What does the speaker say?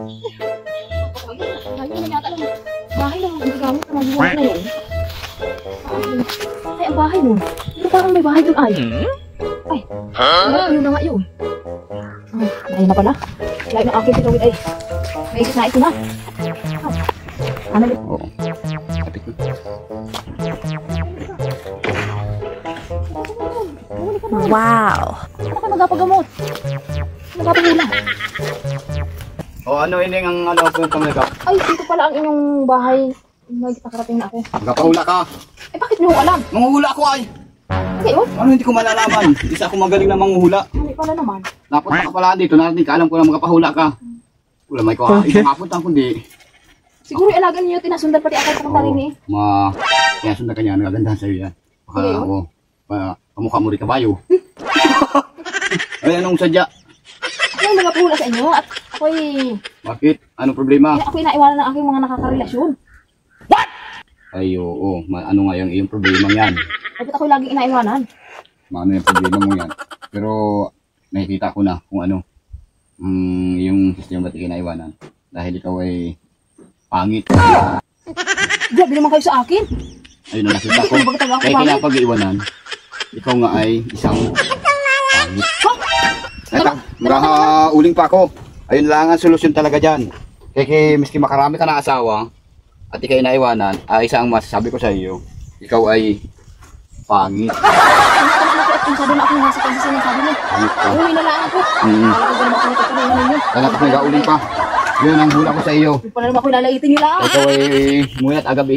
Ayun na yata lang. Bahay lang ang gagamit na magbuhat na yun. Ay, ang bahay nun. Pero parang may bahay dun ay. Ay, yun na nga yun. Ay, ayun na pala. Lain ng aking pinawid ay. May isip na ito na. Ano ulit? Oo. Kapit ko. Wow! Ano ka magapagamot? Magapahula. O ano ini ang ano kung pamagap? Ay, dito pala ang inyong bahay. Nagkakarating na ako. Magpahula ka. Eh, bakit niyo alam? Manguhula ako ay. Okay, oh. Ano hindi ko malalaman? Isa ako magaling na manguhula. Hindi pala naman. Napunta ka pala dito, narinig ka, alam ko na magpahula ka. Wala may ko, ibang apunta kundi. Siguro ilagan niyo tinasundan pati ako pumunta rin eh. Kaya sundan ka niya, nagagandahan sa'yo yan. Baka Okay, ako, kamukha mo rin kabayo. Ay, anong sadya? Ako yung magpahula sa inyo at ako'y... Bakit? Anong problema? Ako'y naiwanan ng aking mga nakakarelasyon. Ay, oo. Ano nga yung iyong problema yan? Bakit ako'y laging inaiwanan? Ano yung problema mo yan? Pero nakikita ko na kung ano yung sistema ba't ikinaiwanan. Dahil ikaw ay pangit. Grabe naman kayo sa akin. Ayun na nakita ko. Bakit talaga ako Kaya pangit? kaya pag-iwanan, ikaw nga ay isang pangit. Eto, uling pa ako. Ayun lang ang solusyon talaga dyan. Kaya miski makarami ka na asawa, at ikay naiwanan, isang masasabi ko sa iyo, ikaw ay pangit. Masyado na akong nasa pag-isa niya, sabi niya. Pangit ka. Uwi na lang ako. Mm. Kala ko ganun ako nagkakaroon ninyo. Kaya tapos nag-uling pa. Yun ang hula ko sa iyo. Hindi pala naman ako lalaitin nila. Ikaw ay muyat agabi.